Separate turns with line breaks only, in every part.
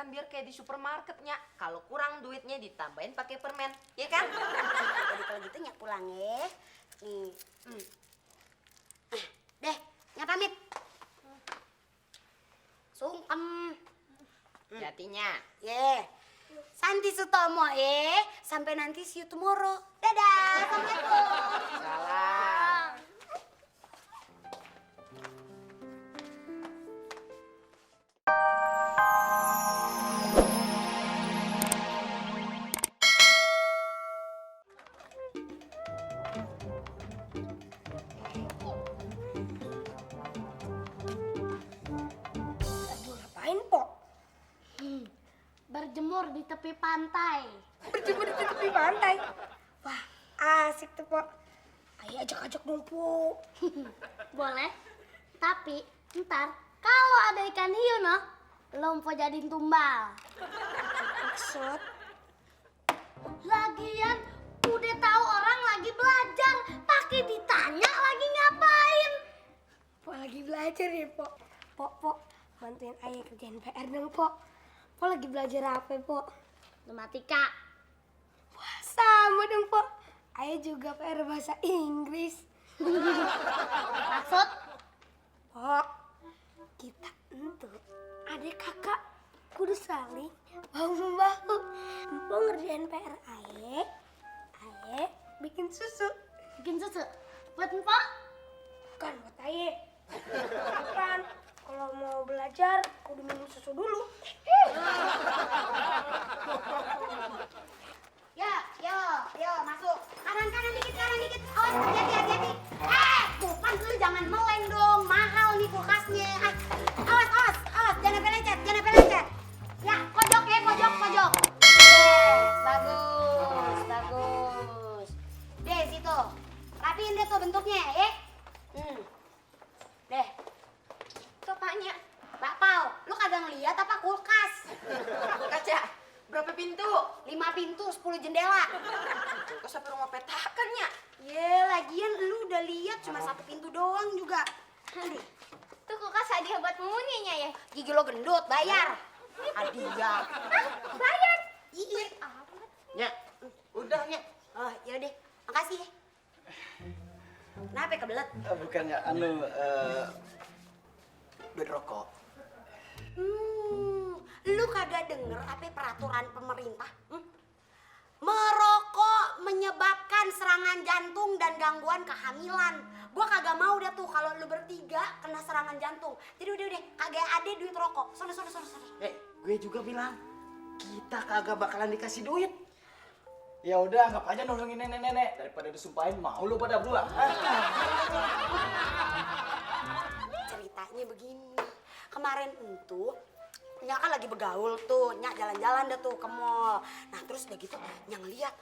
kan biar kayak di supermarketnya. Kalau kurang duitnya ditambahin pakai permen, ya kan?
Jadi kalau gitu Nyak pulang ya. Nih. Deh, Nyak pamit. Sungkem.
Jatinya.
Ye. Santi Sutomo ya. Sampai nanti see you tomorrow. Dadah. Assalamualaikum.
Salam.
Aduh, ngapain, Pok?
Berjemur di tepi pantai.
Berjemur di tepi pantai. Wah, asik tuh, Pok. Ayo ajak-ajak dong, Pok.
Boleh. Tapi ntar kalau ada ikan hiu noh, lo mau jadiin tumbal.
Maksud?
Lagian udah tahu orang lagi belajar, pakai ditanya lagi ngapain?
Pok lagi belajar ya, Pok. Pok, bantuin Ayah kerjain PR dong, Pok. Pok lagi belajar apa, Pok?
Matematika.
Wah, sama dong, Pok. Ayah juga PR bahasa Inggris.
Maksud?
Pok, kita itu adik kakak kudu saling bahu-bahu. Pok ngerjain PR Ayah bikin susu.
Bikin susu. Buat empok?
Bukan buat Ayah. Bukan, kalau mau belajar kudu minum susu dulu. Yo, masuk. Kanan dikit. Awas, hati-hati. Bukan lu jangan meleng dong. Mahal nih kulkasnya. Awas, jangan sampai lecet. Ya, pojok. Yes, bagus. Deh, situ. Rapiin deh tuh bentuknya, ya. Deh.
Itu apanya?
Bakpao, lu kagak ngeliat apa kulkas?
Kaca. Berapa pintu?
5 pintu, 10 jendela.
Kulkas apa rumah petakannya?
Lagian lu udah lihat cuma 1 pintu doang juga.
Tuh kulkas hadiah buat Muninya ya?
Gigi lo gendut, bayar. Hadiah.
Bayar.
Iya.
Nya, udah Nya.
Oh, yaudah. Makasih ya. Kenapa kebelet?
Bukannya duit rokok.
Lu kagak denger apa peraturan pemerintah? Merokok menyebabkan serangan jantung dan gangguan kehamilan. Gua kagak mau dah tuh kalau lu bertiga kena serangan jantung. Jadi udah, kagak ada duit rokok. Sono.
Gue juga bilang kita kagak bakalan dikasih duit. Ya udah, anggap aja nolongin nenek-nenek daripada disumpahin mau lu pada gua.
Ceritanya begini. Kemarin itu Nyak kan lagi begaul tuh, Nyak jalan-jalan dah tuh ke mall. Nah terus udah gitu Nyak ngeliat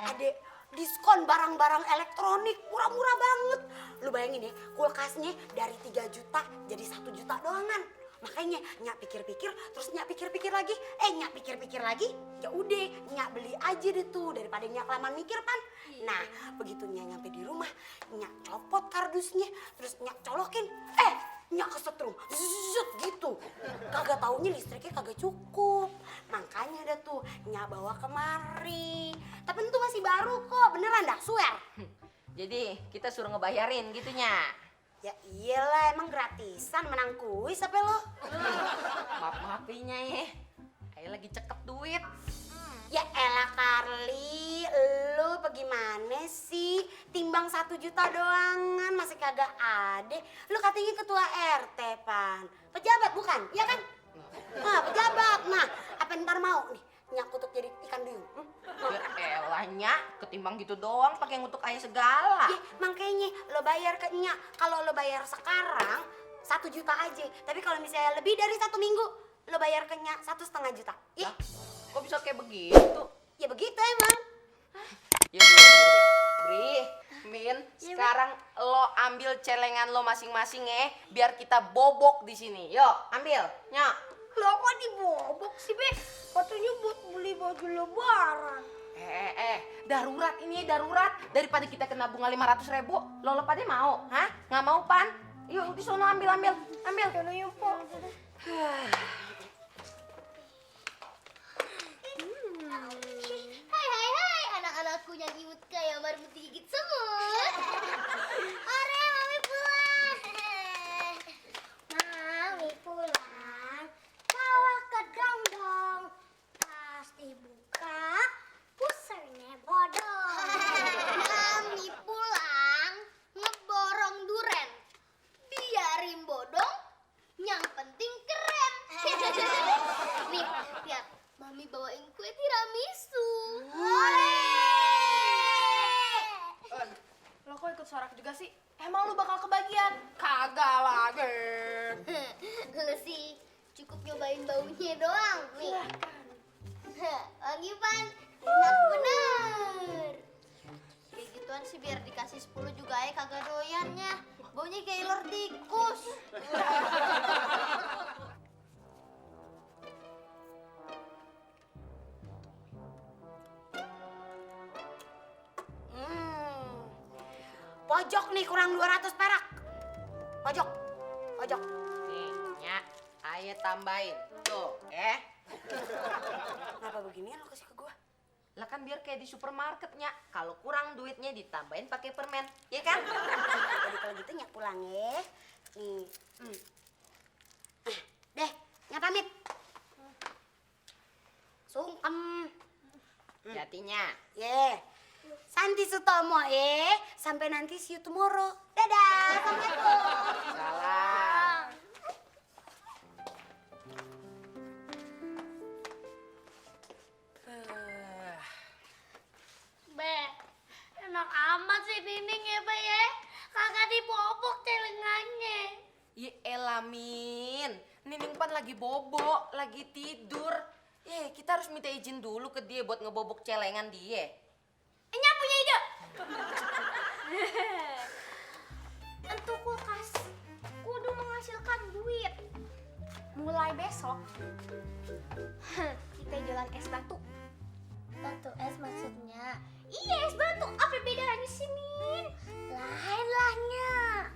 ada diskon barang-barang elektronik murah-murah banget. Lu bayangin ya, kulkasnya dari 3 juta jadi 1 juta doangan. Makanya Nyak pikir-pikir, terus Nyak pikir-pikir lagi. Nyak pikir-pikir lagi, ya udah Nyak beli aja deh tuh daripada Nyak kelamaan mikir pan. Nah begitu Nyak nyampe di rumah, Nyak copot kardusnya, terus Nyak colokin. Nyak kesetrum, zzzz gitu. Kagak taunya listriknya kagak cukup. Makanya ada tuh Nyak bawa kemari. Tapi itu masih baru kok, beneran dah, swear.
Jadi kita suruh ngebayarin gitu Nya.
Ya iyalah, emang gratisan menang kuis apa lo?
Maaf-maafinya ya. Ayo lagi cekep duit.
Ya elah Carly, lu bagaimana sih? Timbang 1 juta doangan masih kagak ada. Lu katanya ketua RT, Pan. Pejabat bukan? Iya kan? Pejabat. Nah, apa ntar mau nih Nyak kutuk jadi ikan duyung?
Ya elah Nya, ketimbang gitu doang pakai ngutuk ayah segala.
Ya, makanya lo bayar ke Nyak. Kalau lo bayar sekarang 1 juta aja. Tapi kalau misalnya lebih dari 1 minggu, lo bayar ke Nyak 1,5 juta. Ih,
Kok bisa kayak begitu?
ya begitu emang.
Ya Bri, Min, sekarang lo ambil celengan lo masing-masing ya, biar kita bobok di sini. Yuk, ambil, Nya.
Lo kok dibobok sih, Be? Katanya buat beli baju lebaran.
Darurat ini, darurat. Daripada kita kena bunga 500.000, lo pada mau? Hah? Nggak mau, Pan? Yuk, di sono ambil.
Sono yuk, Po.
punya imut kayak baru digigit semut. Ore, mami pulang. Mami pulang, bawa ke dong-dong. Pas dibuka, pusarnya bodong. Mami pulang, ngeborong duren. Biarin bodong, yang penting keren. Nih, lihat. Mami bawain kue tiramisu.
Lo kok ikut sorak juga sih? Emang lu bakal kebagian? Kagak lagi.
Lu sih cukup nyobain baunya doang. Nih. Lagi Pan, enak bener. Kayak gituan sih biar dikasih 10 juga ya kagak doyannya. Baunya kayak ular tikus.
Pojok nih kurang 200 perak. Pojok. Pojok.
Nih, Nya, ayo tambahin. Tuh,
Kenapa beginian lo kasih ke gua?
Lah kan biar kayak di supermarket, Nya. Kalau kurang duitnya ditambahin pakai permen, ya kan?
Jadi kalau gitu Nyak pulang ya. Nih. Deh, Nyak pamit. Sungkem.
Jatinya.
Ye. Santi Sutomo sampai nanti see you tomorrow. Dadah. Assalamualaikum.
Salam.
Be, enak amat sih Nining ya, Be ya. Kagak dibobok celengannya.
Ya elamin, Nining Pan lagi bobo, lagi tidur. Kita harus minta izin dulu ke dia buat ngebobok celengan dia.
Enya punya ide. Entu kulkas kudu menghasilkan duit. Mulai besok kita jualan es batu. Batu es maksudnya? Iya es batu. Apa bedanya sih Min? Lain lahnya.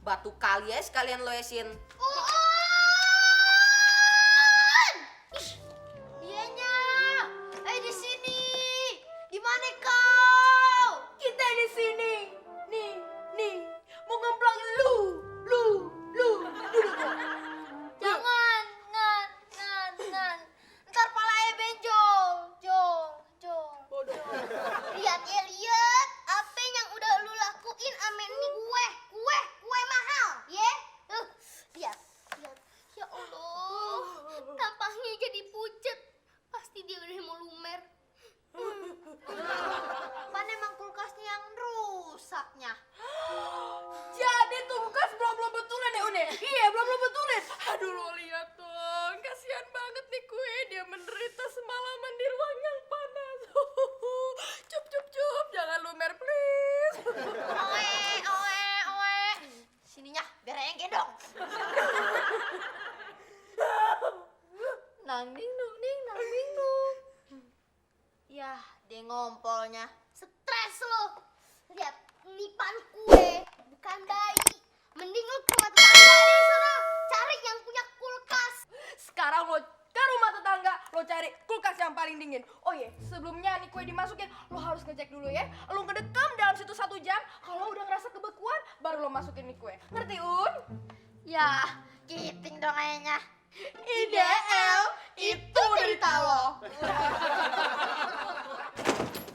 Batu kali ya sekalian lo esin.
Dianya, di sini. Di mana kau?
Kita di sini. Nih. Mau ngemplak lu.
Jangan, ngan. Ntar palanya benjol. Jong.
Bodoh.
Lihat. Apa yang udah lu lakuin ame ini kue mahal, ya? Lihat. Ya Allah, tampaknya jadi pucet. Pasti dia udah mau lumer. Pan emang kulkasnya yang rusaknya.
Jadi tuh bekas belum betulin ya Une? Iya belum betulin. Aduh lo lihat dong, kasihan banget nih kue. Dia menderita semalaman di ruang yang panas. Cup, jangan lumer please.
Oe. Sininya biar yang gendong. Nang ding dong. Yah, dia ngompolnya. Stres lo. Lihat, nipan kue, bukan bayi. Mending lo ke rumah tetangga deh sono. Cari yang punya kulkas.
Sekarang lo ke rumah tetangga, lo cari kulkas yang paling dingin. Oh iya, sebelumnya nih kue dimasukin, lo harus ngecek dulu ya. Lo ngedekam dalam situ 1 jam, kalau udah ngerasa kebekuan, baru lo masukin nih kue. Ngerti, Un?
Ya, kiting dong kayaknya.
Ideal, itu derita lo.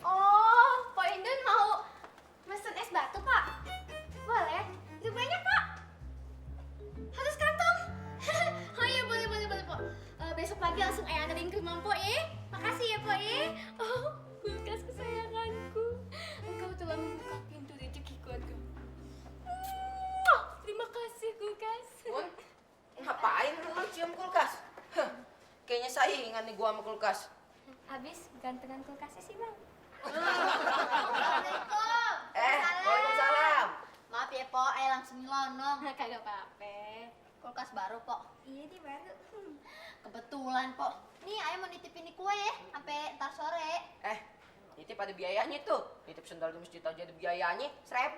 Oh, Pak Indun mau mesen es batu, Pak? Boleh? Itu banyak, Pak. 100 kantong. Oh iya, boleh, Pak. Besok pagi langsung ayah anterin ke rumah Mpok, ya. Makasih ya, Pak, ya. Oh, kulkas kesayanganku. Engkau telah membuka pintu rezekiku, Agam. Terima kasih, kulkas.
Un, ngapain lo cium kulkas? Kayaknya saingan nih gua sama kulkas.
Habis gantengan kulkasnya sih, Bang.
Waalaikumsalam.
Maaf ya, Po, ayah langsung nyelonong. Kagak apa-apa. Kulkas baru, Po. Iya, di baru. Kebetulan, Po. Nih, ayah mau nitipin nih kue ya, sampai ntar sore.
Nitip ada biayanya tuh. Nitip sendal di masjid aja ada biayanya 1.000.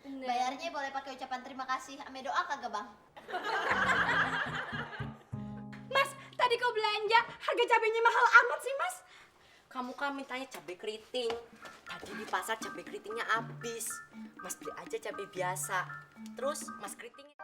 Bayarnya boleh pakai ucapan terima kasih, ame doa kagak, Bang?
Mas, tadi kau belanja harga cabenya mahal amat sih, Mas.
Kamu kan mintanya cabai keriting. Tadi di pasar cabai keritingnya habis. Mas beli aja cabai biasa. Terus Mas keritingnya